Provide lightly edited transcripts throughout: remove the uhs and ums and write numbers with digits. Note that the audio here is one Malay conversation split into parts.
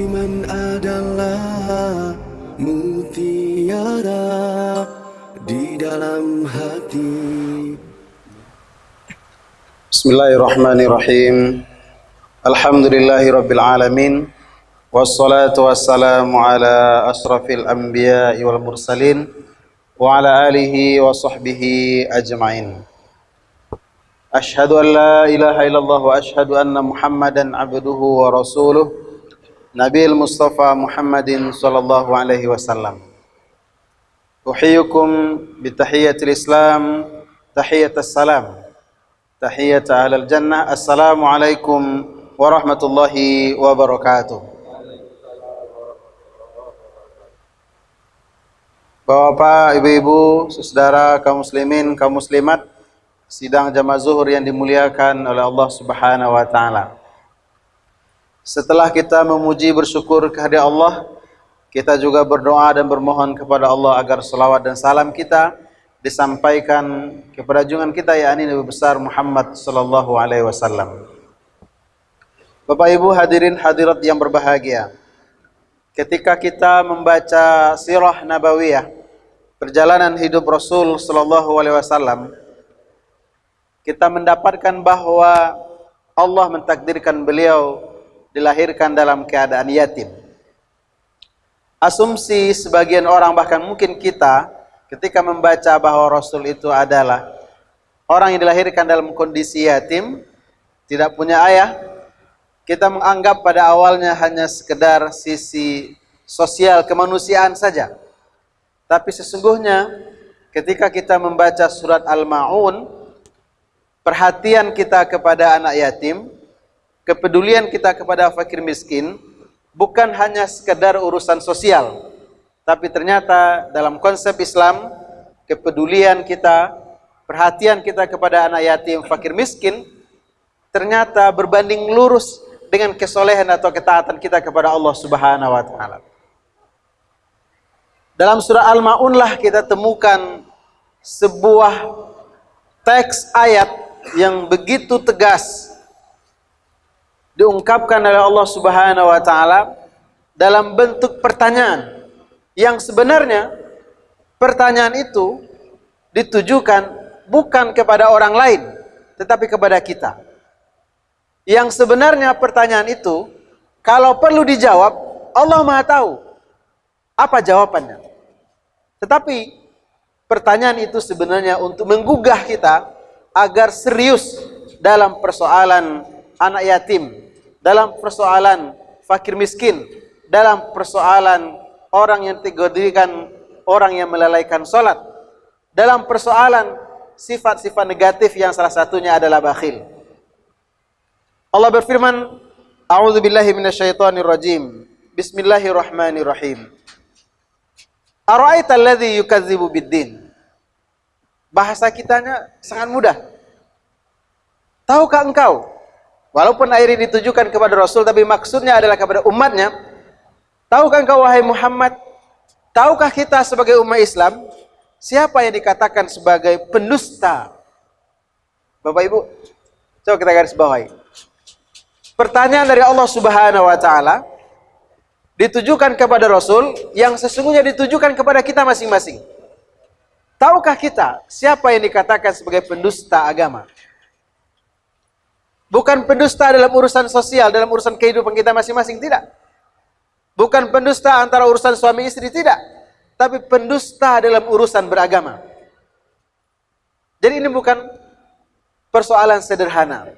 Iman adalah mutiara di dalam hati. Bismillahirrahmanirrahim. Alhamdulillahi rabbil alamin. Wassalatu wassalamu ala asrafil anbiya'i wal mursalin wa ala alihi wa sahbihi ajma'in. Ashhadu an la ilaha illallah wa ashhadu anna Muhammadan abduhu wa rasuluh. Nabil Mustafa Muhammadin sallallahu alaihi wasallam. Uhiyyukum bitahiyatil Islam, tahiyatus salam. Tahiyat ahlal jannah. Assalamualaikum warahmatullahi wabarakatuh. Bapak, ibu-ibu, saudara, kaum muslimin, kaum muslimat, sidang jamaah zuhur yang dimuliakan oleh Allah Subhanahu wa taala. Setelah kita memuji bersyukur kehadirat Allah, kita juga berdoa dan bermohon kepada Allah agar selawat dan salam kita disampaikan kepada junjungan kita yakni Nabi besar Muhammad sallallahu alaihi wasallam. Bapak Ibu hadirin hadirat yang berbahagia, ketika kita membaca sirah nabawiyah, perjalanan hidup Rasul sallallahu alaihi wasallam, kita mendapatkan bahwa Allah mentakdirkan beliau dilahirkan dalam keadaan yatim. Asumsi sebagian orang, bahkan mungkin kita, ketika membaca bahwa Rasul itu adalah orang yang dilahirkan dalam kondisi yatim, tidak punya ayah, kita menganggap pada awalnya hanya sekedar sisi sosial kemanusiaan saja. Tapi sesungguhnya ketika kita membaca surat Al-Ma'un, perhatian kita kepada anak yatim, kepedulian kita kepada fakir miskin bukan hanya sekedar urusan sosial, tapi ternyata dalam konsep Islam, kepedulian kita, perhatian kita kepada anak yatim, fakir miskin ternyata berbanding lurus dengan kesolehan atau ketaatan kita kepada Allah Subhanahu wa taala. Dalam surah Al-Ma'un lah kita temukan sebuah teks ayat yang begitu tegas diungkapkan oleh Allah Subhanahu wa taala dalam bentuk pertanyaan yang sebenarnya pertanyaan itu ditujukan bukan kepada orang lain tetapi kepada kita. Yang sebenarnya pertanyaan itu kalau perlu dijawab, Allah Maha tahu apa jawabannya. Tetapi pertanyaan itu sebenarnya untuk menggugah kita agar serius dalam persoalan anak yatim, dalam persoalan fakir miskin, dalam persoalan orang yang digodrikan, orang yang melalaikan sholat, dalam persoalan sifat-sifat negatif yang salah satunya adalah bakhil. Allah berfirman, A'udzubillahi minasyaitonirrajim. Bismillahirrahmanirrahim. Ara'aital ladzi yukadzibu biddin. Bahasa kitanya sangat mudah. Tahukah engkau? Walaupun ayat ini ditujukan kepada Rasul, tapi maksudnya adalah kepada umatnya. Tahukah engkau wahai Muhammad, tahukah kita sebagai umat Islam, siapa yang dikatakan sebagai pendusta? Bapak Ibu, coba kita garis bawahi. Pertanyaan dari Allah Subhanahu wa taala ditujukan kepada Rasul yang sesungguhnya ditujukan kepada kita masing-masing. Tahukah kita siapa yang dikatakan sebagai pendusta agama? Bukan pendusta dalam urusan sosial, dalam urusan kehidupan kita masing-masing, tidak. Bukan pendusta antara urusan suami istri, tidak. Tapi pendusta dalam urusan beragama. Jadi ini bukan persoalan sederhana.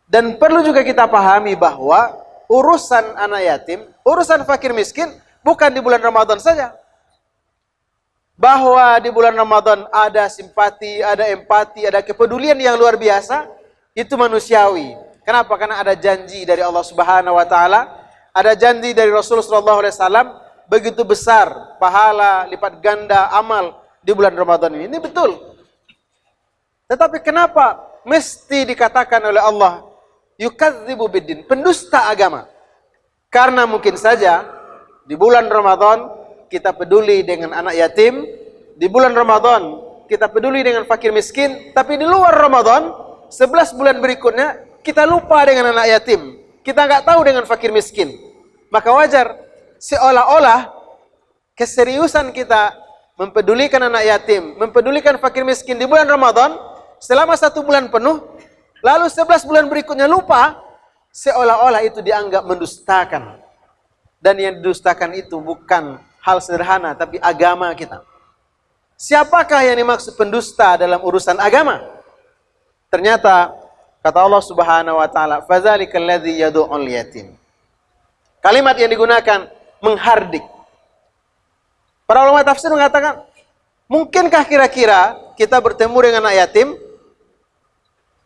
Dan perlu juga kita pahami bahwa urusan anak yatim, urusan fakir miskin, bukan di bulan Ramadan saja. Bahwa di bulan Ramadan ada simpati, ada empati, ada kepedulian yang luar biasa, itu manusiawi. Kenapa? Karena ada janji dari Allah Subhanahu wa taala, ada janji dari Rasulullah sallallahu alaihi wasallam begitu besar pahala lipat ganda amal di bulan Ramadan ini. Ini betul. Tetapi kenapa mesti dikatakan oleh Allah yukadzibu biddin, pendusta agama? Karena mungkin saja di bulan Ramadan kita peduli dengan anak yatim, di bulan Ramadan kita peduli dengan fakir miskin, tapi di luar Ramadan 11 bulan berikutnya kita lupa dengan anak yatim, kita nggak tahu dengan fakir miskin. maka wajar seolah-olah keseriusan kita mempedulikan anak yatim, mempedulikan fakir miskin di bulan Ramadan selama 1 bulan penuh, lalu 11 bulan berikutnya lupa, seolah-olah itu dianggap mendustakan. Dan yang didustakan itu bukan hal sederhana, tapi agama kita. Siapakah yang dimaksud pendusta dalam urusan agama? Ternyata kata Allah Subhanahu wa taala, "Fadzalikal ladzi yad'ul yatim." Kalimat yang digunakan menghardik. Para ulama tafsir mengatakan, mungkinkah kira-kira kita bertemu dengan anak yatim,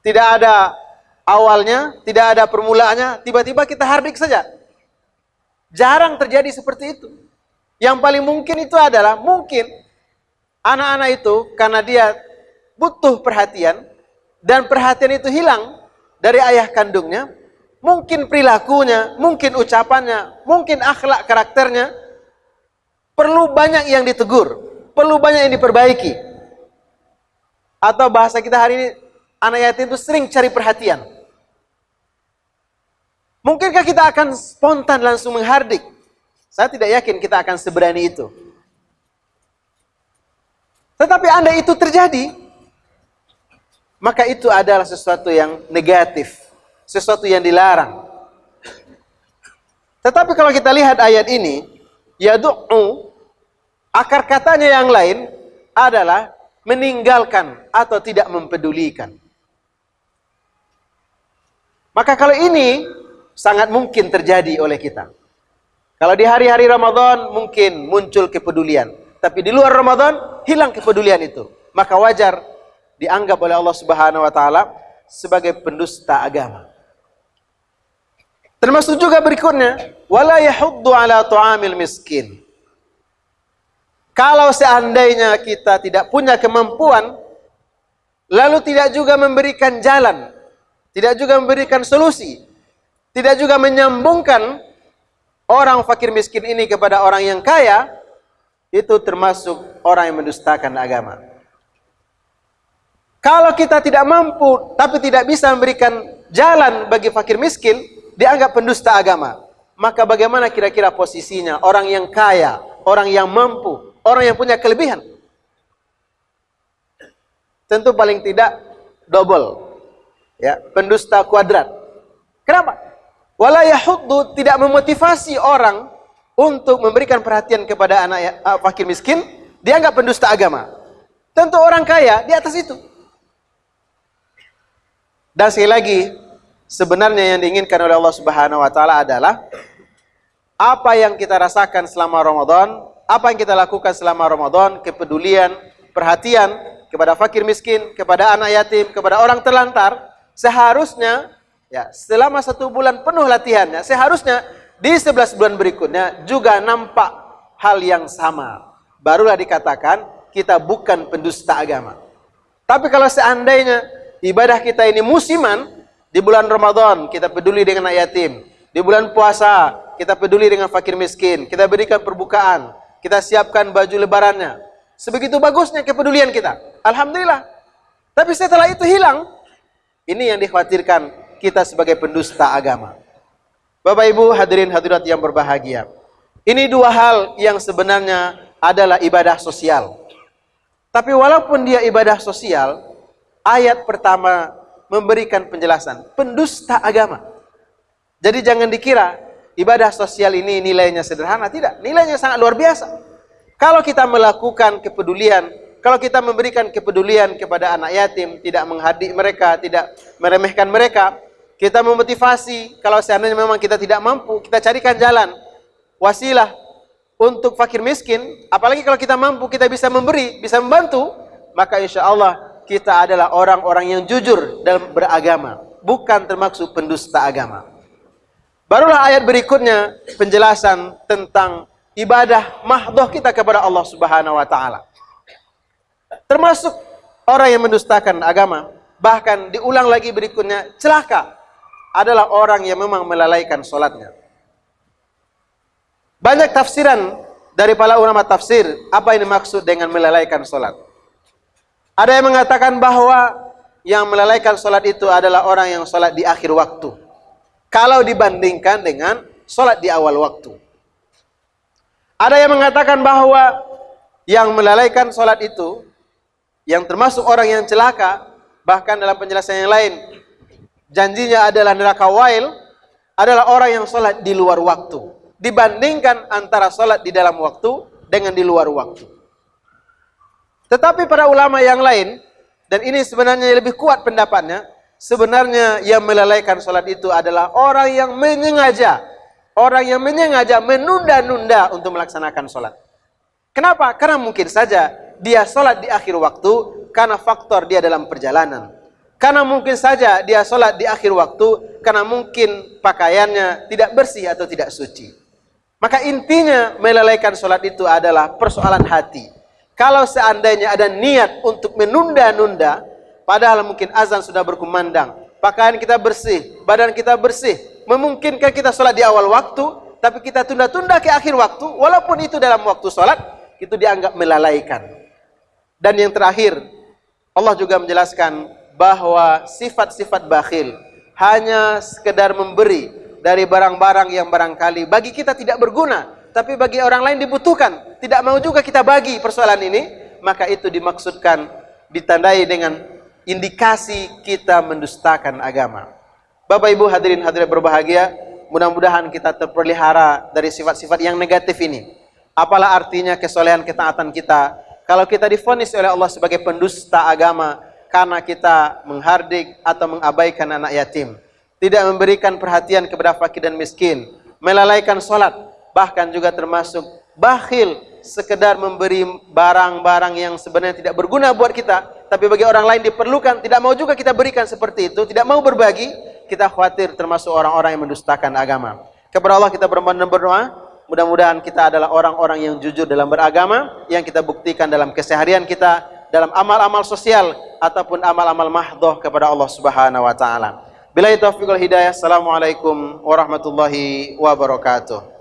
tidak ada awalnya, tidak ada permulaannya, tiba-tiba kita hardik saja? Jarang terjadi seperti itu. Yang paling mungkin itu adalah, mungkin anak-anak itu karena dia butuh perhatian, dan perhatian itu hilang dari ayah kandungnya, mungkin perilakunya, mungkin ucapannya, mungkin akhlak karakternya, perlu banyak yang ditegur, perlu banyak yang diperbaiki. Atau bahasa kita hari ini, anak yatim itu sering cari perhatian. Mungkinkah kita akan spontan langsung menghardik? Saya tidak yakin kita akan seberani itu. Tetapi andai itu terjadi, maka itu adalah sesuatu yang negatif, sesuatu yang dilarang. Tetapi kalau kita lihat ayat ini, yadu'u, akar katanya yang lain adalah meninggalkan atau tidak mempedulikan. Maka kalau ini sangat mungkin terjadi oleh kita. Kalau di hari-hari Ramadan mungkin muncul kepedulian, tapi di luar Ramadan hilang kepedulian itu. Maka wajar dianggap oleh Allah Subhanahu wa taala sebagai pendusta agama. Termasuk juga berikutnya, wala yahuddu ala ta'amil miskin. Kalau seandainya kita tidak punya kemampuan, lalu tidak juga memberikan jalan, tidak juga memberikan solusi, tidak juga menyambungkan orang fakir miskin ini kepada orang yang kaya, itu termasuk orang yang mendustakan agama. Kalau kita tidak mampu, tapi tidak bisa memberikan jalan bagi fakir miskin, dianggap pendusta agama. Maka bagaimana kira-kira posisinya orang yang kaya, orang yang mampu, orang yang punya kelebihan? Tentu paling tidak double, ya, pendusta kuadrat. Kenapa? Wala yahuddu, tidak memotivasi orang untuk memberikan perhatian kepada anak fakir miskin, dianggap pendusta agama. Tentu orang kaya di atas itu. Dan sekali lagi, sebenarnya yang diinginkan oleh Allah Subhanahu wa taala adalah apa yang kita rasakan selama Ramadan, apa yang kita lakukan selama Ramadan, kepedulian, perhatian kepada fakir miskin, kepada anak yatim, kepada orang terlantar, seharusnya ya, selama 1 bulan penuh latihannya, seharusnya di 11 bulan berikutnya juga nampak hal yang sama. Barulah dikatakan kita bukan pendusta agama. Tapi kalau seandainya ibadah kita ini musiman, di bulan Ramadan kita peduli dengan anak yatim, di bulan puasa kita peduli dengan fakir miskin, kita berikan perbukaan, kita siapkan baju lebarannya, sebegitu bagusnya kepedulian kita, alhamdulillah. Tapi setelah itu hilang, ini yang dikhawatirkan kita sebagai pendusta agama. Bapak Ibu hadirin hadirat yang berbahagia, ini 2 hal yang sebenarnya adalah ibadah sosial. Tapi walaupun dia ibadah sosial, ayat pertama memberikan penjelasan pendusta agama. Jadi jangan dikira ibadah sosial ini nilainya sederhana, tidak, nilainya sangat luar biasa. Kalau kita melakukan kepedulian, kalau kita memberikan kepedulian kepada anak yatim, tidak menghardik mereka, tidak meremehkan mereka, kita memotivasi, kalau seandainya memang kita tidak mampu, kita carikan jalan, wasilah untuk fakir miskin, apalagi kalau kita mampu, kita bisa memberi, bisa membantu, maka insya Allah kita adalah orang-orang yang jujur dalam beragama, bukan termasuk pendusta agama. Barulah ayat berikutnya penjelasan tentang ibadah mahdoh kita kepada Allah Subhanahu wa taala. Termasuk orang yang mendustakan agama, bahkan diulang lagi berikutnya, celaka adalah orang yang memang melalaikan sholatnya. Banyak tafsiran dari para ulama tafsir, apa yang dimaksud dengan melalaikan sholat. Ada yang mengatakan bahwa yang melalaikan sholat itu adalah orang yang sholat di akhir waktu, kalau dibandingkan dengan sholat di awal waktu. Ada yang mengatakan bahwa yang melalaikan sholat itu, yang termasuk orang yang celaka, bahkan dalam penjelasan yang lain, janjinya adalah neraka wail, adalah orang yang sholat di luar waktu. Dibandingkan antara sholat di dalam waktu dengan di luar waktu. Tetapi para ulama yang lain, dan ini sebenarnya lebih kuat pendapatnya, sebenarnya yang melalaikan sholat itu adalah orang yang menyengaja. Orang yang menyengaja menunda-nunda untuk melaksanakan sholat. Kenapa? Karena mungkin saja dia sholat di akhir waktu karena faktor dia dalam perjalanan. Karena mungkin saja dia sholat di akhir waktu karena mungkin pakaiannya tidak bersih atau tidak suci. Maka intinya melalaikan sholat itu adalah persoalan hati. Kalau seandainya ada niat untuk menunda-nunda, padahal mungkin azan sudah berkumandang, pakaian kita bersih, badan kita bersih, memungkinkan kita sholat di awal waktu, tapi kita tunda-tunda ke akhir waktu, walaupun itu dalam waktu sholat, itu dianggap melalaikan. Dan yang terakhir, Allah juga menjelaskan bahwa sifat-sifat bakhil hanya sekedar memberi dari barang-barang yang barangkali bagi kita tidak berguna, tapi bagi orang lain dibutuhkan. Tidak mau juga kita bagi persoalan ini, maka itu dimaksudkan, ditandai dengan indikasi kita mendustakan agama. Bapak Ibu hadirin hadirat berbahagia, mudah-mudahan kita terpelihara dari sifat-sifat yang negatif ini. Apalah artinya kesolehan ketaatan kita kalau kita divonis oleh Allah sebagai pendusta agama karena kita menghardik atau mengabaikan anak yatim, tidak memberikan perhatian kepada fakir dan miskin, melalaikan sholat, bahkan juga termasuk bakhil, sekedar memberi barang-barang yang sebenarnya tidak berguna buat kita, tapi bagi orang lain diperlukan, tidak mau juga kita berikan seperti itu, tidak mau berbagi, kita khawatir termasuk orang-orang yang mendustakan agama. Kepada Allah kita berdoa, mudah-mudahan kita adalah orang-orang yang jujur dalam beragama, yang kita buktikan dalam keseharian kita, dalam amal-amal sosial, ataupun amal-amal mahdoh kepada Allah Subhanahu wa Ta'ala. Billahi taufiq wal hidayah. Assalamualaikum warahmatullahi wabarakatuh.